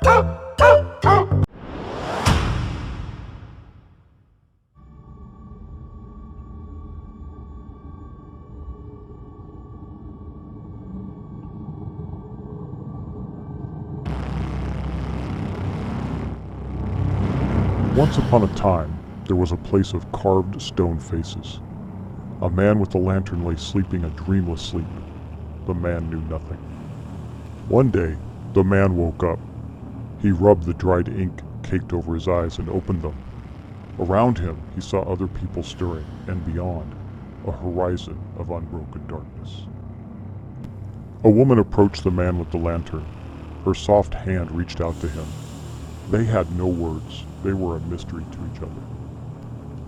Once upon a time, there was a place of carved stone faces. A man with a lantern lay sleeping a dreamless sleep. The man knew nothing. One day, the man woke up. He rubbed the dried ink caked over his eyes and opened them. Around him, he saw other people stirring, and beyond, a horizon of unbroken darkness. A woman approached the man with the lantern. Her soft hand reached out to him. They had no words. They were a mystery to each other.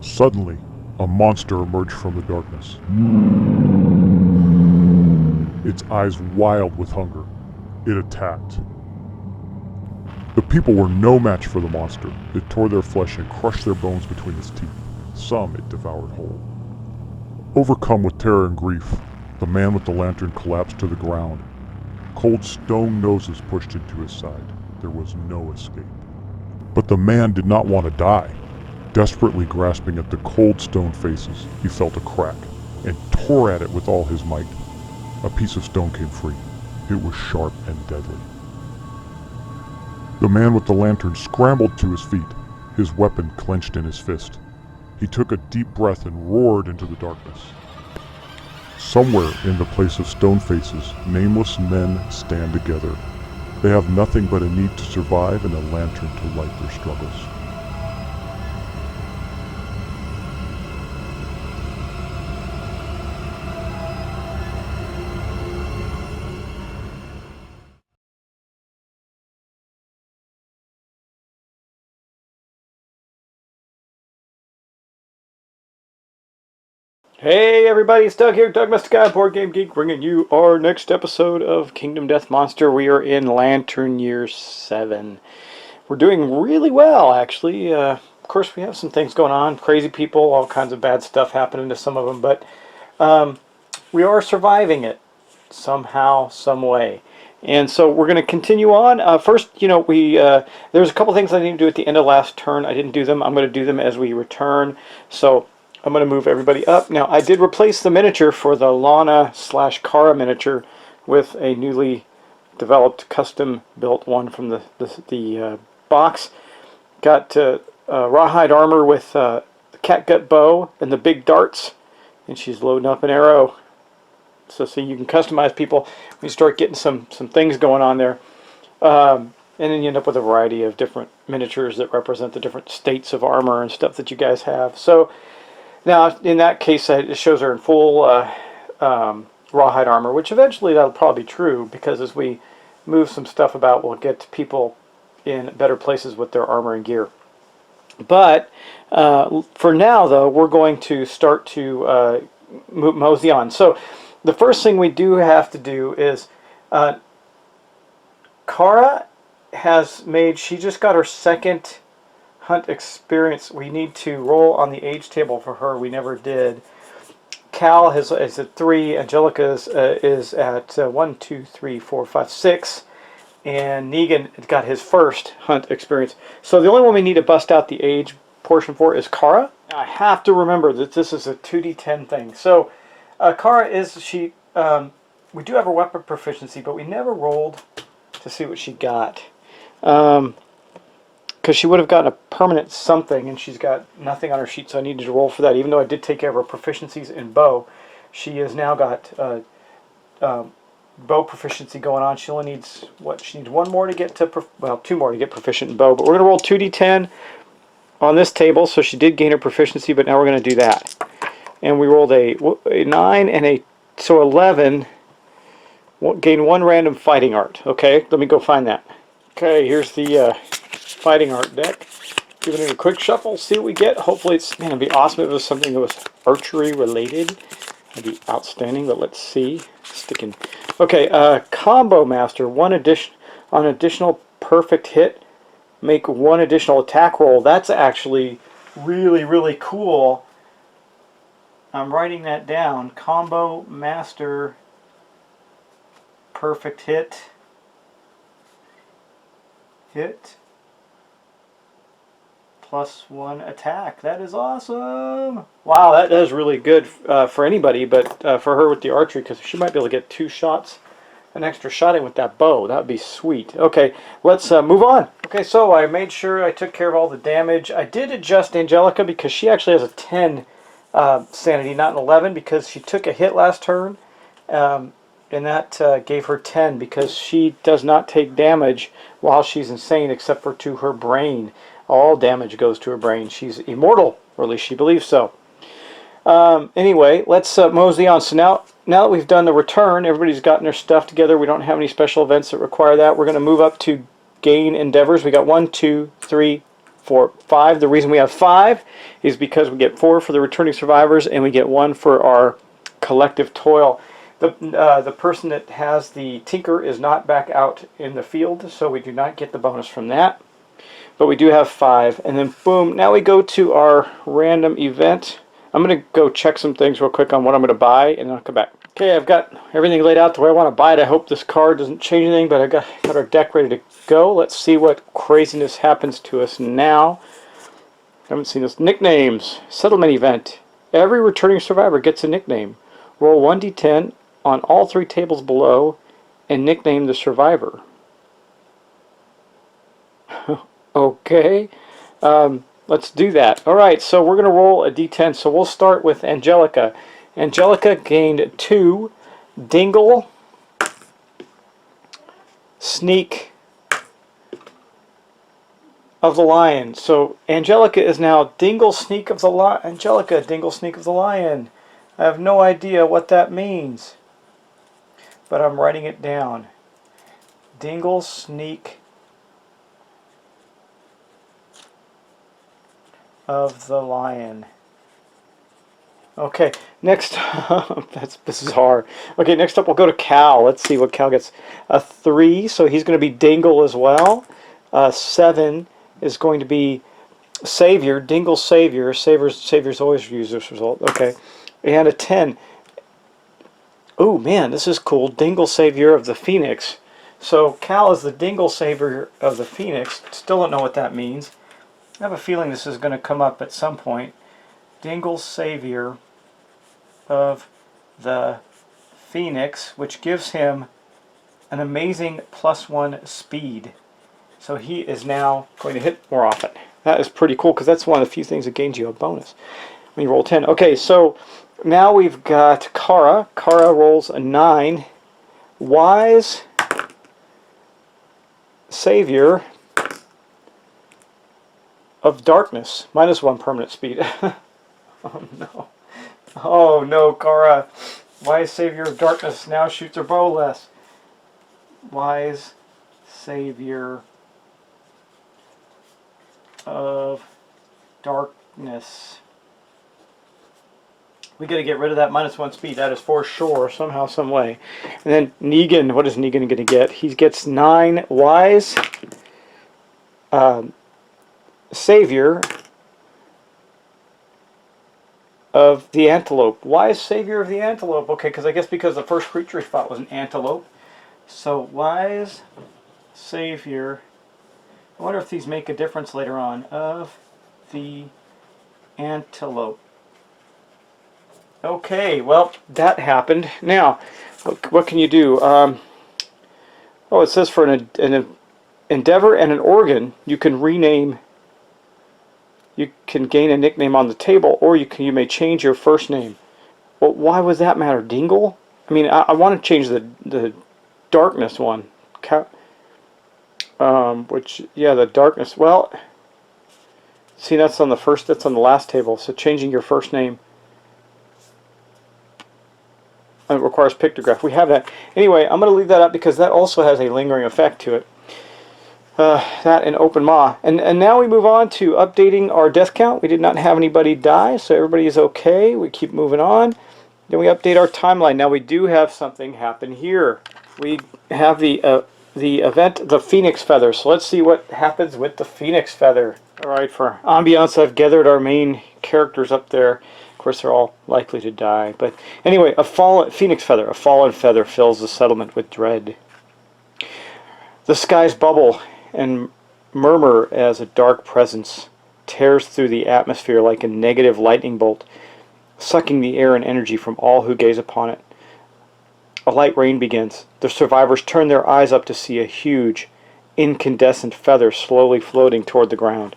Suddenly, a monster emerged from the darkness. Its eyes wild with hunger, it attacked. The people were no match for the monster. It tore their flesh and crushed their bones between its teeth. Some it devoured whole. Overcome with terror and grief, the man with the lantern collapsed to the ground. Cold stone noses pushed into his side. There was no escape. But the man did not want to die. Desperately grasping at the cold stone faces, he felt a crack and tore at it with all his might. A piece of stone came free. It was sharp and deadly. The man with the lantern scrambled to his feet, his weapon clenched in his fist. He took a deep breath and roared into the darkness. Somewhere in the place of stone faces, nameless men stand together. They have nothing but a need to survive and a lantern to light their struggles. Hey everybody, it's Doug here, Doug Must Guy, Board Game Geek, bringing you our next episode of Kingdom Death Monster. We are in Lantern Year 7. We're doing really well, actually. Of course, we have some things going on, crazy people, all kinds of bad stuff happening to some of them, but we are surviving it somehow, some way. And so we're going to continue on. First, there's a couple things I need to do at the end of last turn. I didn't do them. I'm going to do them as we return. So I'm going to move everybody up. Now, I did replace the miniature for the Lana/Kara miniature with a newly developed, custom-built one from the box. Got rawhide armor with the catgut bow and the big darts, and she's loading up an arrow. So you can customize people when you start getting some things going on there. And then you end up with a variety of different miniatures that represent the different states of armor and stuff that you guys have. So now, in that case, it shows her in full rawhide armor, which eventually that'll probably be true, because as we move some stuff about, we'll get people in better places with their armor and gear. But for now, though, we're going to start to mosey on. So the first thing we do have to do is Kara she just got her second hunt experience. We need to roll on the age table for her. We never did. Cal is at 3. Angelica is at 1, 2, 3, 4, 5, 6. And Negan got his first hunt experience. So the only one we need to bust out the age portion for is Kara. I have to remember that this is a 2d10 thing. So Kara we do have a weapon proficiency, but we never rolled to see what she got. Because she would have gotten a permanent something, and she's got nothing on her sheet, so I needed to roll for that. Even though I did take care of her proficiencies in bow, she has now got bow proficiency going on. She only needs, she needs one more to get to, two more to get proficient in bow. But we're going to roll 2d10 on this table, so she did gain her proficiency, but now we're going to do that. And we rolled a 9 and so 11, gain 1 random fighting art. Okay, let me go find that. Okay, here's the fighting art deck. Give it a quick shuffle, see what we get. Hopefully it'd be awesome if it was something that was archery related. That'd be outstanding, but let's see. Sticking. Okay, Combo Master, on additional perfect hit, make 1 additional attack roll. That's actually really, really cool. I'm writing that down. Combo Master, perfect hit. Hit. +1 attack. That is awesome. Wow, that is really good for anybody, but for her with the archery, because she might be able to get 2 shots, an extra shot in with that bow. That would be sweet. Okay, let's move on. Okay, so I made sure I took care of all the damage. I did adjust Angelica because she actually has a 10 sanity, not an 11, because she took a hit last turn, and that gave her 10 because she does not take damage while she's insane except for to her brain. All damage goes to her brain. She's immortal, or at least she believes so. Anyway, let's mosey on. So now that we've done the return, everybody's gotten their stuff together. We don't have any special events that require that. We're going to move up to gain endeavors. We got 1, 2, 3, 4, 5. The reason we have 5 is because we get 4 for the returning survivors, and we get 1 for our collective toil. The person that has the tinker is not back out in the field, so we do not get the bonus from that. But we do have 5, and then boom, now we go to our random event. I'm going to go check some things real quick on what I'm going to buy, and then I'll come back. Okay, I've got everything laid out the way I want to buy it. I hope this card doesn't change anything, but I got our deck ready to go. Let's see what craziness happens to us now. Haven't seen this. Nicknames. Settlement event. Every returning survivor gets a nickname. Roll 1d10 on all 3 tables below and nickname the survivor. Okay, let's do that. Alright, so we're going to roll a d10. So we'll start with Angelica. Angelica gained 2 Dingle, Sneak of the Lion. So Angelica is now Dingle, Sneak of the Lion. Angelica, Dingle, Sneak of the Lion. I have no idea what that means, but I'm writing it down. Dingle, Sneak of the Lion. Okay, next up, that's bizarre. Okay, next up we'll go to Cal. Let's see what Cal gets. A 3, so he's going to be Dingle as well. 7 is going to be Savior, Dingle Savior. Savior's always use this result. Okay, and a 10. Oh man, this is cool. Dingle Savior of the Phoenix. So Cal is the Dingle Savior of the Phoenix. Still don't know what that means. I have a feeling this is going to come up at some point. Dingle Savior of the Phoenix, which gives him an amazing +1 speed. So he is now going to hit more often. That is pretty cool because that's one of the few things that gains you a bonus when you roll 10. Okay, so now we've got Kara. Kara rolls a 9. Wise Savior of Darkness, -1 permanent speed. Oh no. Oh no, Kara. Wise Savior of Darkness now shoots her bow less. Wise Savior of Darkness. We got to get rid of that -1 speed. That is for sure, somehow, some way. And then Negan. What is Negan going to get? He gets 9 Wise Savior of the Antelope. Wise Savior of the Antelope. Okay, because I guess because the first creature he fought was an antelope. So Wise Savior. I wonder if these make a difference later on. Of the Antelope. Okay, well, that happened. Now, what can you do? Oh, it says for an endeavor and an organ, you can rename. You can gain a nickname on the table, or you may change your first name. Well, why would that matter? Dingle? I mean, I want to change the Darkness one. The Darkness. Well, see, that's on the last table. So changing your first name. It requires pictograph. We have that. Anyway, I'm going to leave that up because that also has a lingering effect to it. That and Open Maw. And now we move on to updating our death count. We did not have anybody die, so everybody is okay. We keep moving on. Then we update our timeline. Now we do have something happen here. We have the event, the Phoenix Feather. So let's see what happens with the Phoenix Feather. Alright, for ambiance, I've gathered our main characters up there. Of course, they're all likely to die. But anyway, a Phoenix Feather. A fallen feather fills the settlement with dread. The skies bubble and murmur as a dark presence tears through the atmosphere like a negative lightning bolt, sucking the air and energy from all who gaze upon it. A light rain begins. The survivors turn their eyes up to see a huge, incandescent feather slowly floating toward the ground.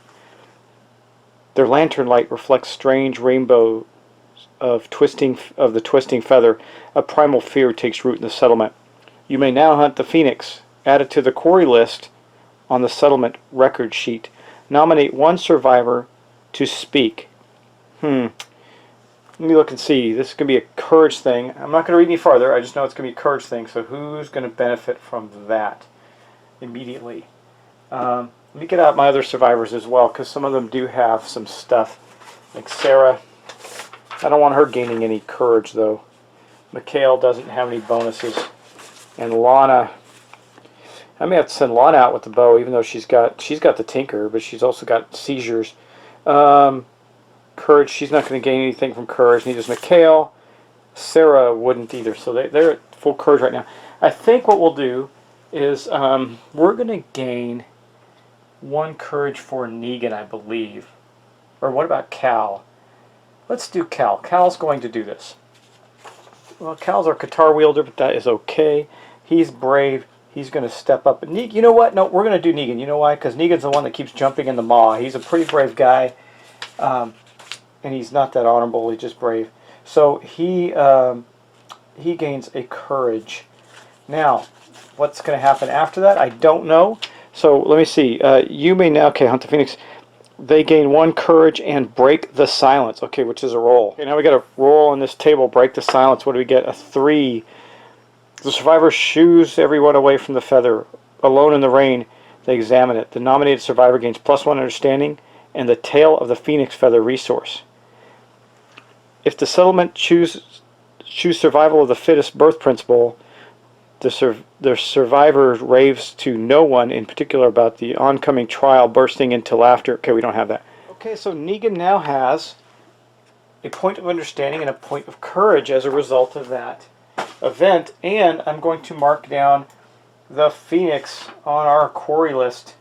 Their lantern light reflects strange rainbow of the twisting feather. A primal fear takes root in the settlement. You may now hunt the phoenix. Add it to the quarry list on the settlement record sheet. Nominate one survivor to speak. Let me look and see. This is going to be a courage thing. I'm not going to read any farther. I just know it's going to be a courage thing. So who's going to benefit from that immediately? Let me get out my other survivors as well, because some of them do have some stuff. Like Sarah. I don't want her gaining any courage, though. Mikhail doesn't have any bonuses. And Lana, I may have to send Lana out with the bow, even though she's got the tinker, but she's also got seizures. Courage, she's not going to gain anything from courage. Neither is Mikhail. Sarah wouldn't either, so they're at full courage right now. I think what we'll do is we're going to gain one courage for Negan, I believe. Or what about Cal? Let's do Cal. Cal's going to do this. Well, Cal's our guitar wielder, but that is okay. He's brave. He's going to step up. You know what? No, we're going to do Negan. You know why? Because Negan's the one that keeps jumping in the maw. He's a pretty brave guy. And he's not that honorable. He's just brave. So he gains a courage. Now, what's going to happen after that? I don't know. So let me see. You may now... Okay, Hunt the Phoenix. They gain one courage and break the silence. Okay, which is a roll. Okay, now we got a roll on this table. Break the silence. What do we get? A 3. The survivor shoos everyone away from the feather. Alone in the rain, they examine it. The nominated survivor gains +1 understanding and the tail of the phoenix feather resource. If the settlement choose survival of the fittest birth principle, the survivor raves to no one in particular about the oncoming trial, bursting into laughter. Okay, we don't have that. Okay, so Negan now has a point of understanding and a point of courage as a result of that event, and I'm going to mark down the phoenix on our quarry list.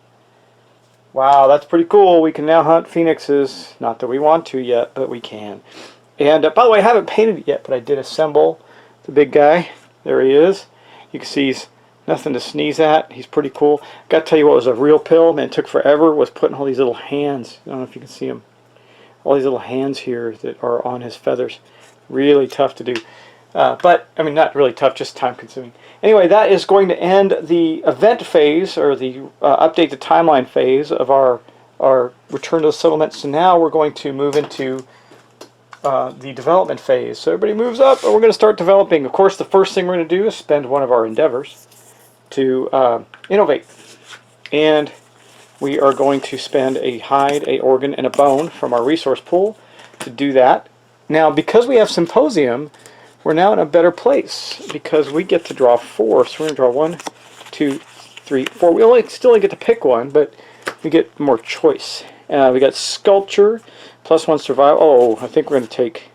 Wow, that's pretty cool. We can now hunt phoenixes. Not that we want to yet, but we can. And by the way, I haven't painted it yet, but I did assemble the big guy. There he is. You can see he's nothing to sneeze at. He's pretty cool. Got to tell you what was a real pill, man, it took forever, was putting all these little hands. I don't know if you can see them. All these little hands here that are on his feathers. Really tough to do. But, I mean, not really tough, just time consuming. Anyway, that is going to end the event phase, or the update the timeline phase of our return to the settlement. So now we're going to move into the development phase. So everybody moves up, and we're going to start developing. Of course, the first thing we're going to do is spend one of our endeavors to innovate. And we are going to spend a hide, a organ, and a bone from our resource pool to do that. Now, because we have Symposium, we're now in a better place because we get to draw 4. So we're going to draw 1, 2, 3, 4. We still get to pick one, but we get more choice. We got Sculpture, +1 survival. Oh, I think we're going to take,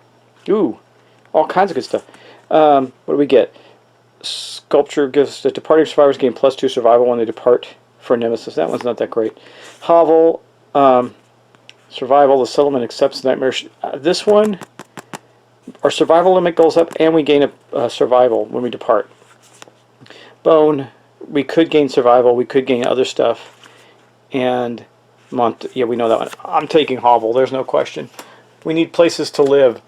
all kinds of good stuff. What do we get? Sculpture gives the departing survivors gain +2 survival when they depart for Nemesis. That one's not that great. Hovel, survival, the settlement accepts the nightmare. This one, our survival limit goes up, and we gain a survival when we depart. Bone, we could gain survival, we could gain other stuff, and yeah, we know that one. I'm taking Hovel, there's no question. We need places to live.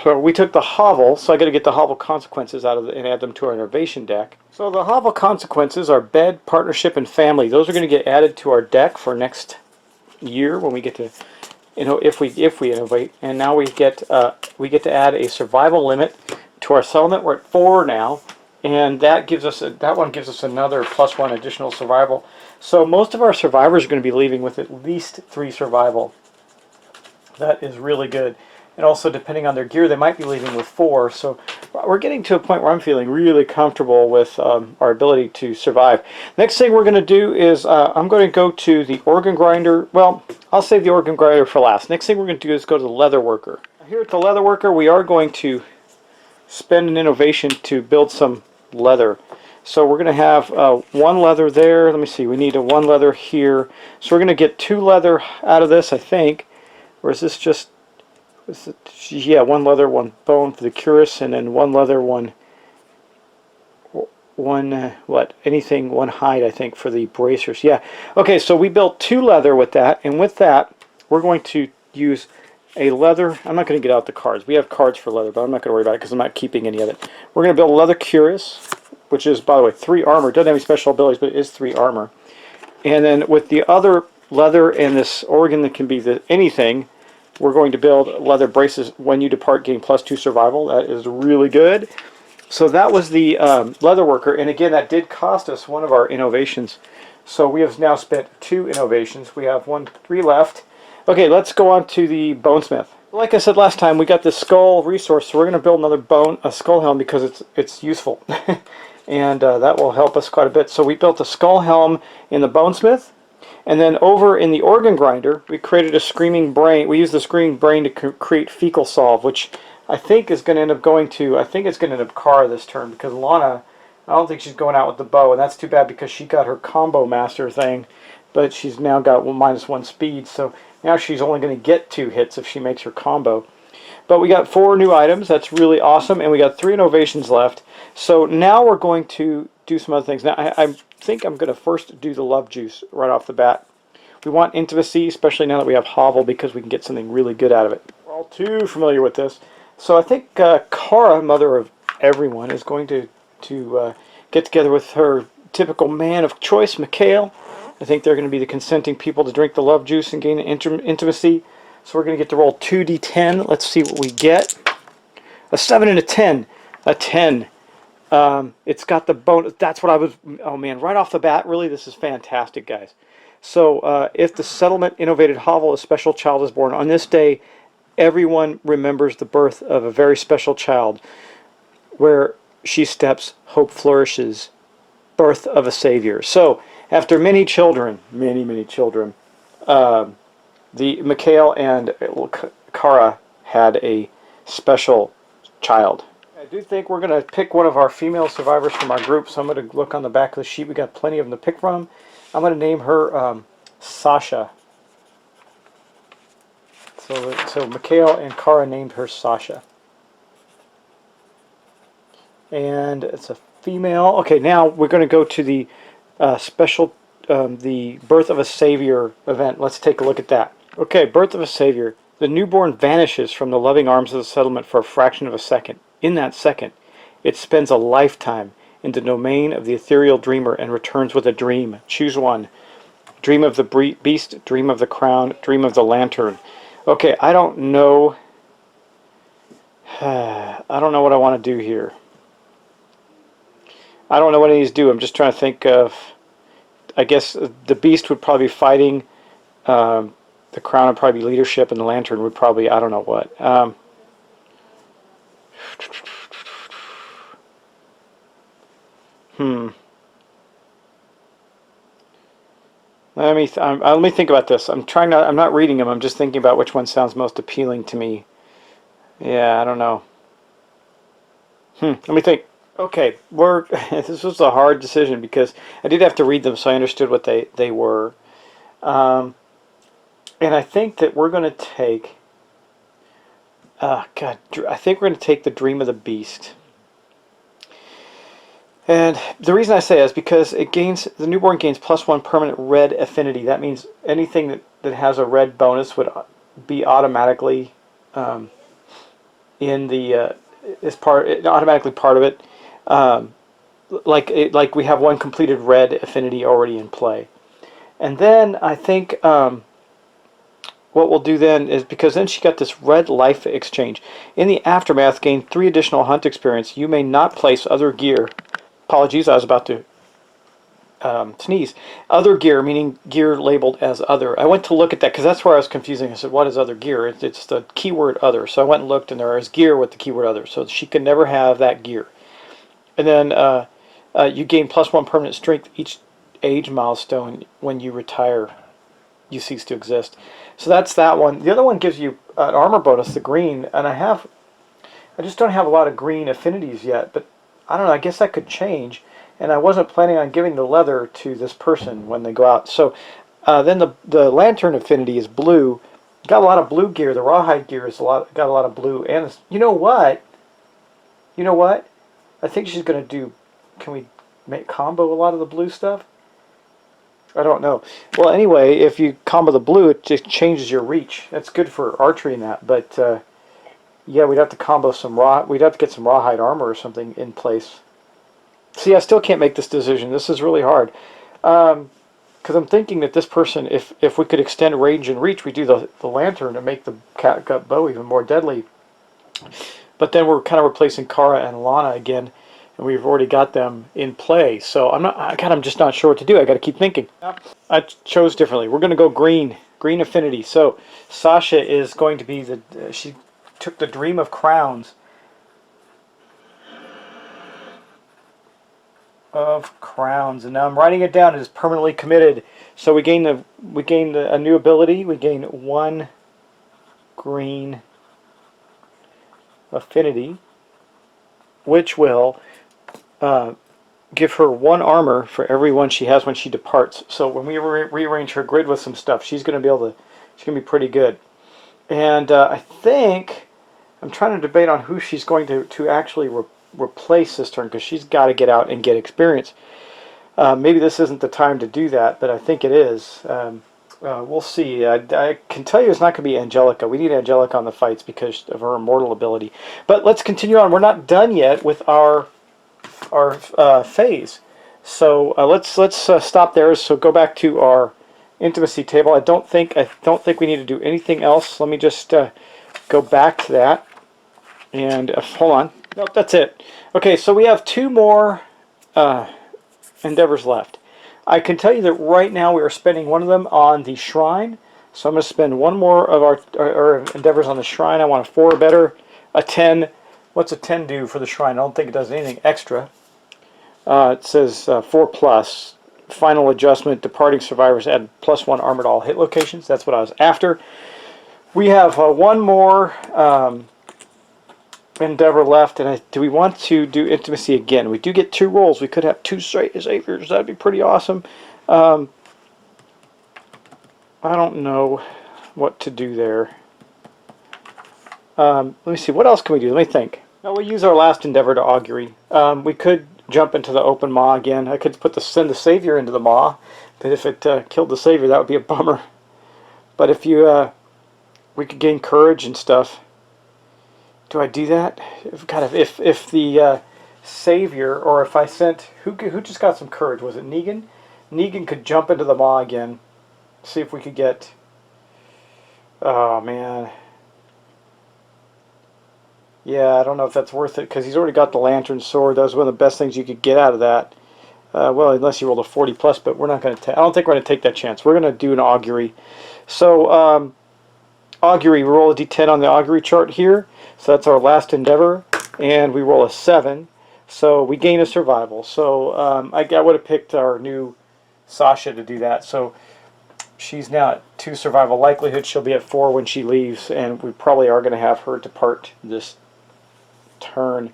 So we took the Hovel, so I got to get the Hovel consequences out of and add them to our innovation deck. So the Hovel consequences are bed, partnership, and family. Those are going to get added to our deck for next year when we get to, if we innovate. And now we get to add a survival limit to our settlement. We're at 4 now, and that one gives us another +1 additional survival. So most of our survivors are going to be leaving with at least 3 survival. That is really good. And also, depending on their gear, they might be leaving with 4. So we're getting to a point where I'm feeling really comfortable with our ability to survive. Next thing we're going to do is I'm going to go to the organ grinder. Well, I'll save the organ grinder for last. Next thing we're going to do is go to the leather worker. Here at the leather worker, we are going to spend an innovation to build some leather. So we're going to have one leather there. Let me see. We need a one leather here. So we're going to get two leather out of this, I think. Or is this just... Is it, yeah, one leather, one bone for the cuirass, and then one leather, one anything, one hide, I think, for the bracers. Yeah. Okay, so we built two leather with that, and with that, we're going to use a leather. I'm not going to get out the cards. We have cards for leather, but I'm not going to worry about it because I'm not keeping any of it. We're going to build a leather cuirass, which is, by the way, 3 armor. It doesn't have any special abilities, but it is 3 armor. And then with the other leather and this organ that can be anything, we're going to build leather braces. When you depart, gain +2 survival. That is really good. So that was the leather worker, and again, that did cost us one of our innovations. So we have now spent 2 innovations. We have 3 left. Okay, let's go on to the bonesmith. Like I said last time, we got this skull resource, so we're going to build another a skull helm because it's useful, and that will help us quite a bit. So we built a skull helm in the bonesmith, and then over in the organ grinder, we created a screaming brain. We used the screaming brain to create fecal solve, which I think is going to end up going to, I think it's going to end up Kara this turn, because Lana, I don't think she's going out with the bow, and that's too bad because she got her combo master thing, but she's now got -1 speed, so now she's only going to get 2 hits if she makes her combo. But we got 4 new items, that's really awesome, and we got 3 innovations left. So now we're going to do some other things. Now I think I'm going to first do the love juice right off the bat. We want intimacy, especially now that we have Hovel, because we can get something really good out of it. We're all too familiar with this. So I think Kara, mother of everyone, is going to get together with her typical man of choice, Mikhail. I think they're going to be the consenting people to drink the love juice and gain intimacy. So we're going to get to roll 2d10. Let's see what we get. A 7 and a 10. A 10. It's got the bonus. That's what I was... Oh man, right off the bat, really, this is fantastic, guys. So if the settlement innovated Hovel, a special child is born on this day, everyone remembers the birth of a very special child. Where she steps, hope flourishes. Birth of a savior. So, after many children, many children, the Mikhail and Kara had a special child. I do think we're going to pick one of our female survivors from our group, so I'm going to look on the back of the sheet. We got plenty of them to pick from. I'm going to name her Sasha. So Mikhail and Kara named her Sasha. And it's a female. Okay, now we're going to go to the the Birth of a Savior event. Let's take a look at that. Okay, Birth of a Savior. The newborn vanishes from the loving arms of the settlement for a fraction of a second. In that second, it spends a lifetime in the domain of the ethereal dreamer and returns with a dream. Choose one. Dream of the beast, dream of the crown, dream of the lantern. Okay, I don't know. I don't know what I want to do here. I don't know what I need to do. I'm just trying to think of... I guess the beast would probably be fighting. The crown would probably be leadership, and the lantern would probably... I don't know what. Let me think about this. I'm not reading them. I'm just thinking about which one sounds most appealing to me. Yeah, I don't know. Let me think. Okay, this was a hard decision because I did have to read them, so I understood what they were. And I think that we're going to take... I think we're going to take the Dream of the Beast. And the reason I say is because the newborn gains +1 permanent red affinity. That means anything that has a red bonus would be automatically automatically part of it. Like we have one completed red affinity already in play. And then I think what we'll do then is, because then she got this red life exchange. In the aftermath, gain 3 additional hunt experience. You may not place other gear. Apologies, I was about to sneeze. Other gear, meaning gear labeled as other. I went to look at that because that's where I was confusing. I said, what is other gear? It's the keyword other. So I went and looked, and there is gear with the keyword other. So she could never have that gear. And then you gain +1 permanent strength each age milestone. When you retire, you cease to exist. So that's that one. The other one gives you an armor bonus, the green. And I just don't have a lot of green affinities yet, but I don't know, I guess that could change. and I wasn't planning on giving the leather to this person when they go out. So then the lantern affinity is blue. Got a lot of blue gear. The rawhide gear is got a lot of blue. And you know what? You know what? I think she's going to do... Can we combo a lot of the blue stuff? I don't know. Well, anyway, if you combo the blue, it just changes your reach. That's good for archery and that. But yeah, we'd have to combo some we'd have to get some rawhide armor or something in place. See, I still can't make this decision. This is really hard. Because I'm thinking that this person, if we could extend range and reach, we do the lantern to make the catgut bow even more deadly. But then we're kind of replacing Kara and Lana again, and we've already got them in play. So I'm just not sure what to do. I got to keep thinking. I chose differently. We're going to go green affinity. So Sasha is going to be she took the Dream of Crowns. And now I'm writing it down. It is permanently committed. So we gain a new ability. We gain 1 green affinity, which will give her 1 armor for every one she has when she departs. So when we rearrange her grid with some stuff, she's going to be pretty good. And I think I'm trying to debate on who she's going to actually replace this turn, because she's got to get out and get experience. Maybe this isn't the time to do that, but I think it is. We'll see. I can tell you it's not going to be Angelica. We need Angelica on the fights because of her immortal ability. But let's continue on. We're not done yet with our phase. So let's stop there. So go back to our intimacy table. I don't think we need to do anything else. Let me just go back to that. And hold on. Nope, that's it. Okay, so we have 2 more endeavors left. I can tell you that right now we are spending one of them on the shrine. So I'm going to spend 1 more of our endeavors on the shrine. I want a 4 or better. A 10. What's a 10 do for the shrine? I don't think it does anything extra. It says 4 plus. Final adjustment. Departing survivors add +1 armor to all hit locations. That's what I was after. We have 1 more endeavor left, and do we want to do intimacy again? We do get 2 rolls. We could have 2 saviors. That'd be pretty awesome. I don't know what to do there. Let me see. What else can we do? Let me think. Now we'll use our last endeavor to augury. We could jump into the open maw again. I could send the savior into the maw, but if it killed the savior, that would be a bummer. But if we could gain courage and stuff. Do I do that? If the savior, or if I sent who just got some courage? Was it Negan? Negan could jump into the maw again. See if we could get. Oh man. Yeah, I don't know if that's worth it because he's already got the lantern sword. That was one of the best things you could get out of that. Well, unless you rolled a 40 plus, but we're not going to. I don't think we're going to take that chance. We're going to do an augury. So augury. We roll a d10 on the augury chart here. So that's our last endeavor, and we roll a 7, so we gain a survival. So I would have picked our new Sasha to do that. So she's now at 2 survival likelihood. She'll be at 4 when she leaves, and we probably are going to have her depart this turn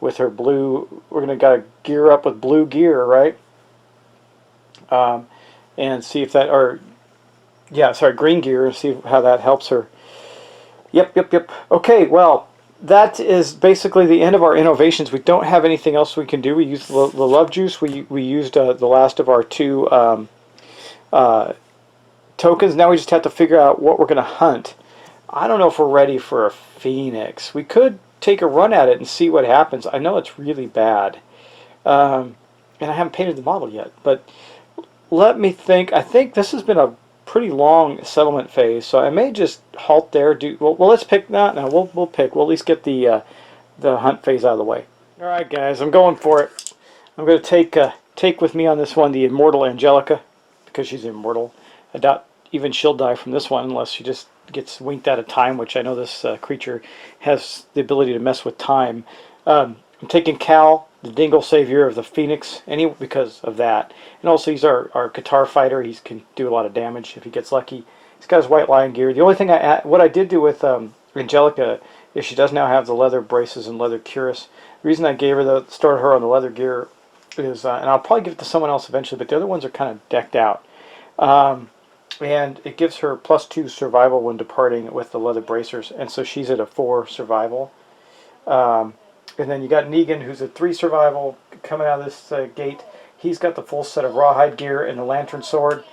with her blue. We're going to gear up with blue gear, right? And see if that, green gear, and see how that helps her. Yep. Okay, well, that is basically the end of our innovations. We don't have anything else we can do. We used the love juice. We used the last of our 2 tokens. Now we just have to figure out what we're going to hunt. I don't know if we're ready for a phoenix. We could take a run at it and see what happens. I know it's really bad. And I haven't painted the model yet. But let me think. I think this has been a pretty long settlement phase, so I may just halt there. Well, let's pick that. No, we'll pick. We'll at least get the hunt phase out of the way. All right, guys, I'm going for it. I'm going to take with me on this one the immortal Angelica, because she's immortal. I doubt even she'll die from this one unless she just gets winked out of time, which I know this creature has the ability to mess with time. I'm taking Cal, the Dingle Savior of the Phoenix, because of that. And also he's our guitar fighter. He can do a lot of damage if he gets lucky. He's got his white lion gear. The only thing what I did do with Angelica is she does now have the leather braces and leather cuirass. The reason I started her on the leather gear is, and I'll probably give it to someone else eventually, but the other ones are kind of decked out. And it gives her +2 survival when departing with the leather bracers, and so she's at a 4 survival. And then you got Negan, who's a 3 survival coming out of this gate. He's got the full set of rawhide gear and the lantern sword.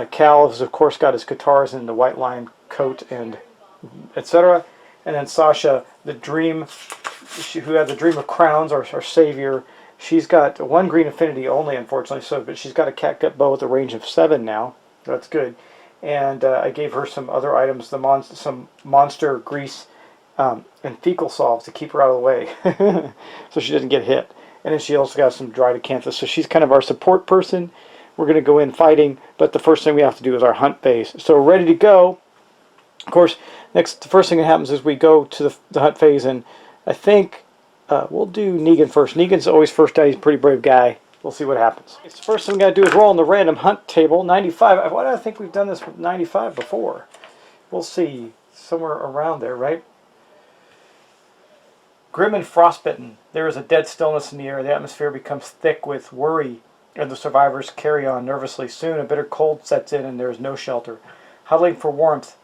Cal has, of course, got his guitars and the white line coat and etc. And then Sasha, the dream, who had the dream of crowns, our savior. She's got 1 green affinity only, unfortunately. So, but she's got a catgut bow with a range of 7 now. That's good. And I gave her some other items, some monster grease and fecal salves to keep her out of the way, so she doesn't get hit. And then she also got some dried acanthus. So she's kind of our support person. We're going to go in fighting, but the first thing we have to do is our hunt phase. So we're ready to go. Of course, the first thing that happens is we go to the hunt phase, and I think we'll do Negan first. Negan's always first out. He's a pretty brave guy. We'll see what happens. The first thing we got to do is roll on the random hunt table. 95. Why do I think we've done this with 95 before? We'll see. Somewhere around there, right? Grim and frostbitten. There is a dead stillness in the air. The atmosphere becomes thick with worry, and the survivors carry on nervously. Soon a bitter cold sets in, and there is no shelter. Huddling for warmth,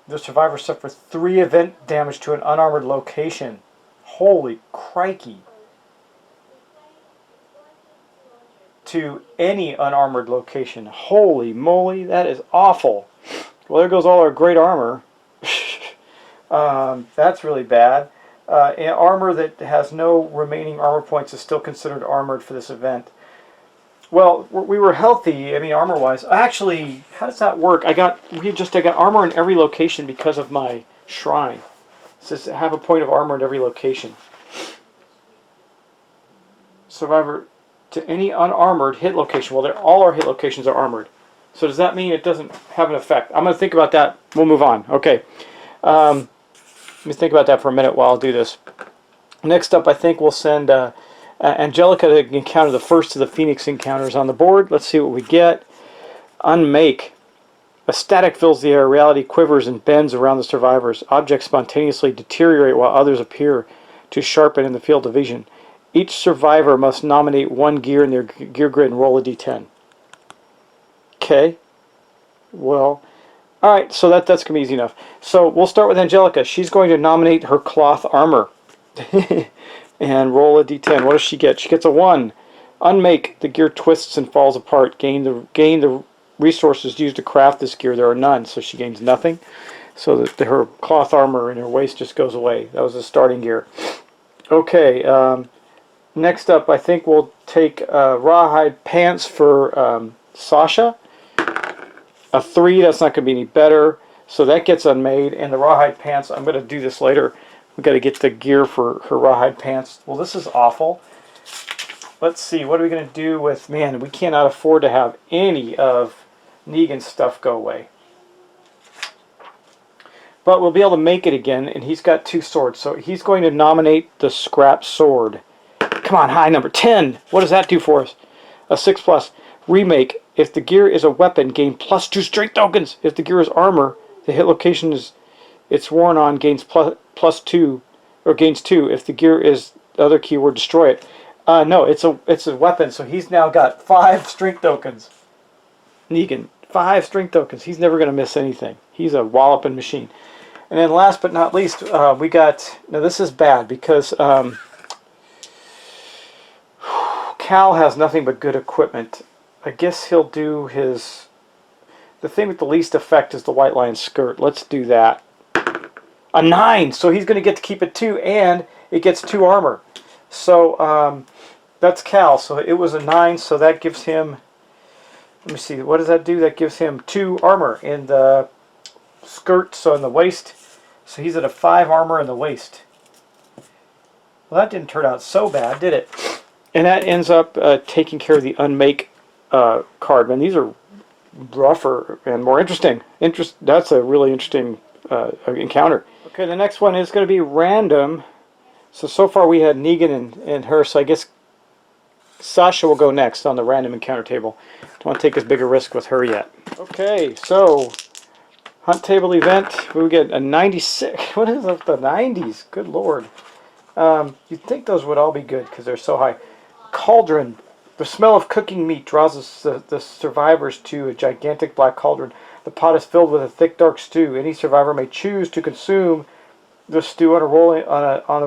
the survivors suffer 3 event damage to an unarmored location. Holy crikey. To any unarmored location. Holy moly, that is awful. Well, there goes all our great armor. That's really bad. Armor that has no remaining armor points is still considered armored for this event. Well, we were healthy, I mean, armor-wise. Actually, how does that work? I got armor in every location because of my shrine. It says have a point of armor in every location. Survivor to any unarmored hit location. Well, all our hit locations are armored. So does that mean it doesn't have an effect? I'm going to think about that. We'll move on. Okay. Let me think about that for a minute while I'll do this. Next up, I think we'll send Angelica to encounter the first of the Phoenix encounters on the board. Let's see what we get. Unmake. A static fills the air. Reality quivers and bends around the survivors. Objects spontaneously deteriorate while others appear to sharpen in the field of vision. Each survivor must nominate 1 gear in their gear grid and roll a d10. Okay. Well, alright, so that's going to be easy enough. So we'll start with Angelica. She's going to nominate her cloth armor. And roll a d10. What does she get? She gets a 1. Unmake. The gear twists and falls apart. Gain the resources used to craft this gear. There are none, so she gains nothing. So that her cloth armor in her waist just goes away. That was the starting gear. Okay, next up, I think we'll take rawhide pants for Sasha. A 3, that's not going to be any better. So that gets unmade. And the rawhide pants, I'm going to do this later. We've got to get the gear for her rawhide pants. Well, this is awful. Let's see, what are we going to do with... Man, we cannot afford to have any of Negan's stuff go away. But we'll be able to make it again, and he's got 2 swords. So he's going to nominate the scrap sword. Come on, high number 10. What does that do for us? A 6+. Remake. If the gear is a weapon, gain +2 strength tokens. If the gear is armor, the hit location it's worn on gains +2, or gains 2. If the gear is the other keyword, destroy it. No, it's a weapon, so he's now got 5 strength tokens. Negan, 5 strength tokens. He's never going to miss anything. He's a walloping machine. And then last but not least, we got... Now this is bad because Cal has nothing but good equipment. I guess he'll do his... The thing with the least effect is the white line skirt. Let's do that. A 9! So he's going to get to keep it 2, and it gets 2 armor. So that's Cal. So it was a 9, so that gives him... Let me see, what does that do? That gives him 2 armor in the skirt, so in the waist. So he's at a 5 armor in the waist. Well, that didn't turn out so bad, did it? And that ends up taking care of the unmake card. Man, these are rougher and more interesting. That's a really interesting encounter. Okay, the next one is going to be random. So far we had Negan and her, so I guess Sasha will go next on the random encounter table. Don't want to take as big a risk with her yet. Okay, so hunt table event. We get a 96. What is up the 90s? Good lord. You'd think those would all be good because they're so high. Cauldron. The smell of cooking meat draws the survivors to a gigantic black cauldron. The pot is filled with a thick, dark stew. Any survivor may choose to consume the stew on the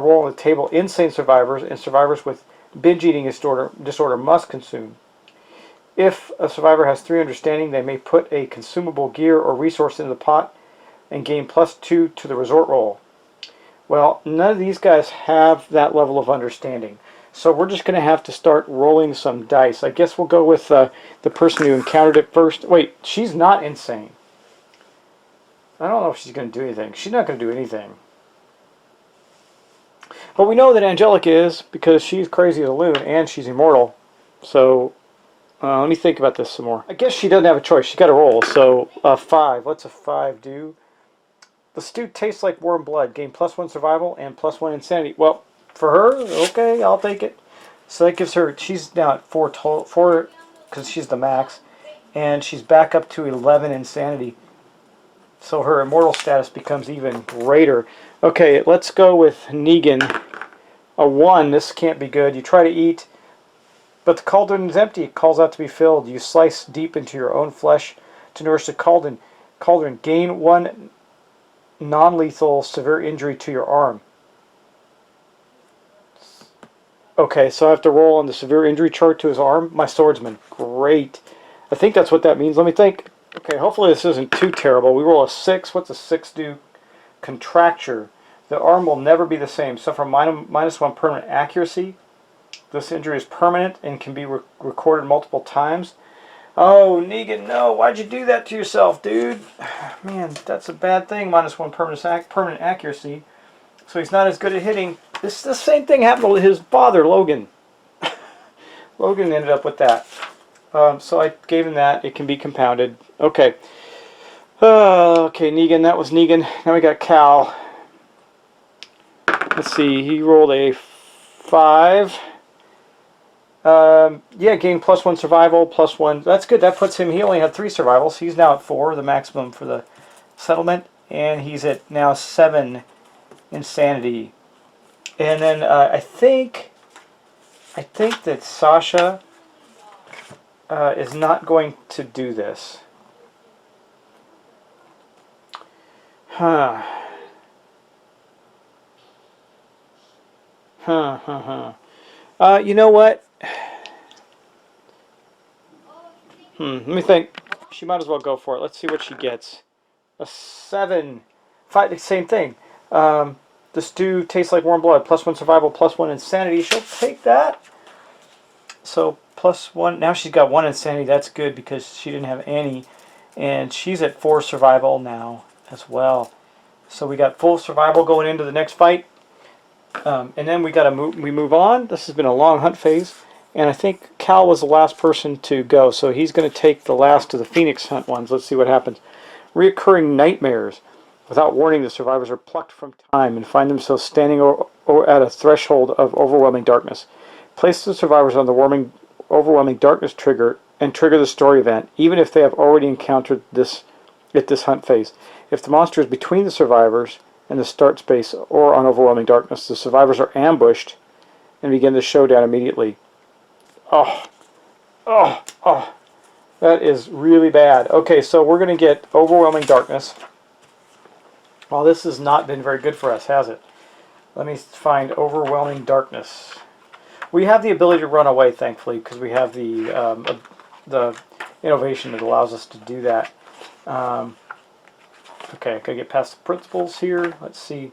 roll on the table. Insane survivors and survivors with binge eating disorder must consume. If a survivor has 3 understanding, they may put a consumable gear or resource into the pot and gain +2 to the resort roll. Well, none of these guys have that level of understanding. So we're just going to have to start rolling some dice. I guess we'll go with the person who encountered it first. Wait, she's not insane. I don't know if she's going to do anything. She's not going to do anything. But we know that Angelica is, because she's crazy as a loon and she's immortal. So let me think about this some more. I guess she doesn't have a choice. She got to roll. So 5. What's a 5 do? The stew tastes like warm blood. Gain +1 survival and +1 insanity. Well, for her, okay, I'll take it. So that gives her, she's now at 4 total, 4 because she's the max, and she's back up to 11 insanity. So her immortal status becomes even greater. Okay, let's go with Negan. A 1, this can't be good. You try to eat, but the cauldron is empty. It calls out to be filled. You slice deep into your own flesh to nourish the cauldron. Gain 1 non-lethal severe injury to your arm. Okay, so I have to roll on the severe injury chart to his arm. My swordsman. Great. I think that's what that means. Let me think. Okay, hopefully this isn't too terrible. We roll a 6. What's a 6 do? Contracture. The arm will never be the same. Suffer -1 permanent accuracy. This injury is permanent and can be recorded multiple times. Oh, Negan, no. Why'd you do that to yourself, dude? Man, that's a bad thing. -1 permanent accuracy. So he's not as good at hitting. The same thing happened to his father, Logan. Logan ended up with that. So I gave him that. It can be compounded. Okay. Okay, Negan. That was Negan. Now we got Cal. Let's see. He rolled a 5. Yeah, gain +1 survival, +1. That's good. That puts him, he only had 3 survivals. He's now at 4, the maximum for the settlement. And he's at now 7 insanity. And then I think that Sasha is not going to do this. You know what? Let me think. She might as well go for it. Let's see what she gets. A 7. 5, the same thing. The stew tastes like warm blood. +1 survival, +1 insanity. She'll take that. So +1. Now she's got 1 insanity. That's good because she didn't have any. And she's at 4 survival now as well. So we got full survival going into the next fight. And then we move on. This has been a long hunt phase. And I think Cal was the last person to go. So he's going to take the last of the Phoenix Hunt ones. Let's see what happens. Reoccurring nightmares. Without warning, the survivors are plucked from time and find themselves standing at a threshold of overwhelming darkness. Place the survivors on the overwhelming darkness trigger and trigger the story event, even if they have already encountered this at this hunt phase. If the monster is between the survivors and the start space or on overwhelming darkness, the survivors are ambushed and begin the showdown immediately. That is really bad. Okay, so we're going to get overwhelming darkness. Well, this has not been very good for us, has it? Let me find overwhelming darkness. We have the ability to run away, thankfully, because we have the innovation that allows us to do that. Okay, gotta get past the principles here. Let's see.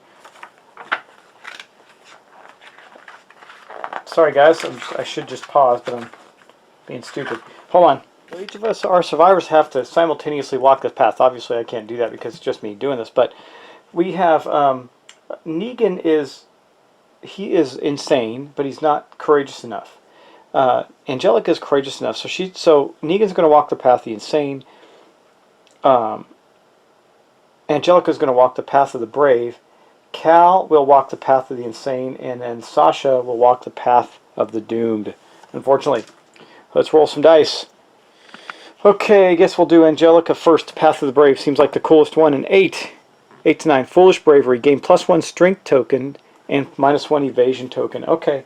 Sorry, guys. I should just pause, but I'm being stupid. Hold on. Well, each of us, our survivors, have to simultaneously walk this path. Obviously, I can't do that because it's just me doing this, but we have Negan is insane, but he's not courageous enough. Angelica is courageous enough, so Negan's going to walk the path of the insane. Angelica's going to walk the path of the brave. Cal will walk the path of the insane, and then Sasha will walk the path of the doomed. Unfortunately, let's roll some dice. Okay, I guess we'll do Angelica first. Path of the brave seems like the coolest one. An 8. 8 to 9. Foolish bravery. Gain +1 strength token and -1 evasion token. Okay.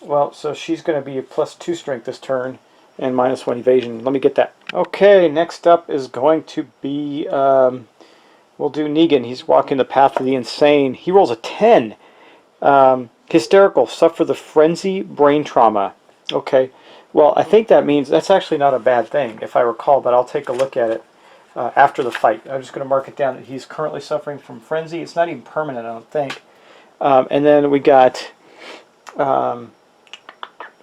Well, so she's going to be a +2 strength this turn and -1 evasion. Let me get that. Okay, next up is going to be, we'll do Negan. He's walking the path of the insane. He rolls a 10. Hysterical, suffer the frenzy brain trauma. Okay, well, I think that means that's actually not a bad thing, if I recall, but I'll take a look at it after the fight. I'm just going to mark it down that he's currently suffering from frenzy. It's not even permanent, I don't think. And then we got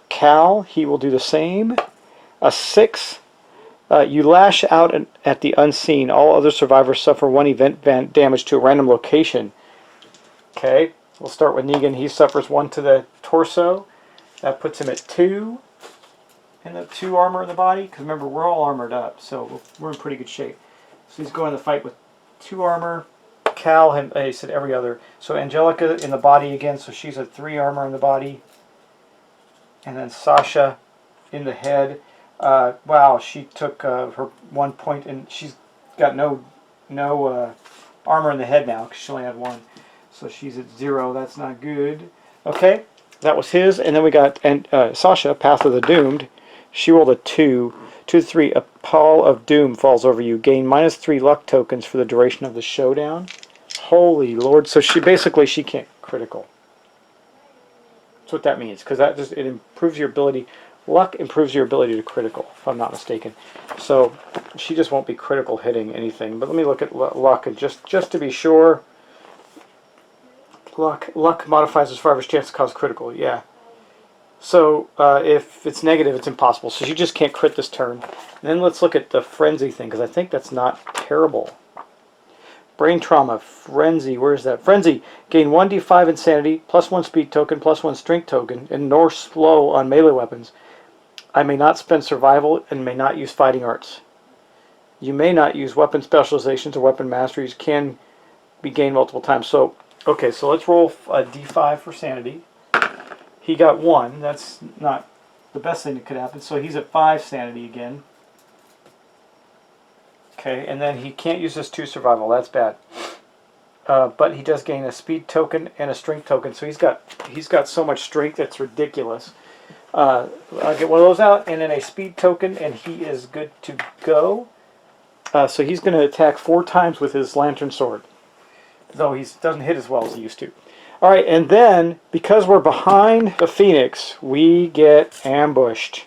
Cal. He will do the same. A 6. You lash out at the unseen. All other survivors suffer 1 event damage to a random location. Okay, we'll start with Negan. He suffers 1 to the torso. That puts him at 2. And the 2 armor in the body. Because remember, we're all armored up, so we're in pretty good shape. So he's going to fight with 2 armor. Cal, he said every other. So Angelica in the body again, so she's at 3 armor in the body. And then Sasha in the head. Wow, she took her 1 point, and she's got no armor in the head now because she only had 1. So she's at 0. That's not good. Okay, that was his. And then we got Sasha, Path of the Doomed. She rolled a 2. 2 to 3. A pall of doom falls over you. Gain -3 luck tokens for the duration of the showdown. Holy Lord! So she can't critical. That's what that means, because it improves your ability. Luck improves your ability to critical, if I'm not mistaken. So she just won't be critical hitting anything. But let me look at luck, and just to be sure. Luck modifies the survivor's chance to cause critical. Yeah. So if it's negative, it's impossible. So she just can't crit this turn. And then let's look at the frenzy thing, because I think that's not terrible. Brain trauma, frenzy. Where's that? Frenzy. Gain 1d5 insanity, +1 speed token, +1 strength token, and nor slow on melee weapons. I may not spend survival and may not use fighting arts. You may not use weapon specializations or weapon masteries. Can be gained multiple times. So, okay, so let's roll a d5 for sanity. He got 1. That's not the best thing that could happen. So he's at 5 sanity again. Okay, and then he can't use this 2 survival. That's bad. But he does gain a speed token and a strength token. So he's got so much strength that's ridiculous. I'll get one of those out, and then a speed token, and he is good to go. So he's going to attack 4 times with his lantern sword, though he doesn't hit as well as he used to. All right, and then, because we're behind the Phoenix, we get ambushed.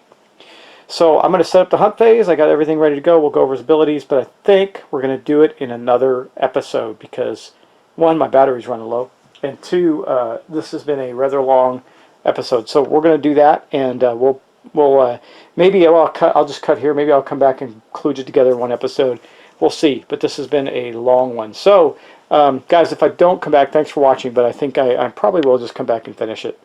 So I'm going to set up the hunt phase. I got everything ready to go. We'll go over his abilities, but I think we're going to do it in another episode because, 1, my battery's running low, and 2, this has been a rather long episode. So we're going to do that, and maybe I'll just cut here. Maybe I'll come back and kludge it together in one episode. We'll see, but this has been a long one. So, guys, if I don't come back, thanks for watching, but I think I probably will just come back and finish it.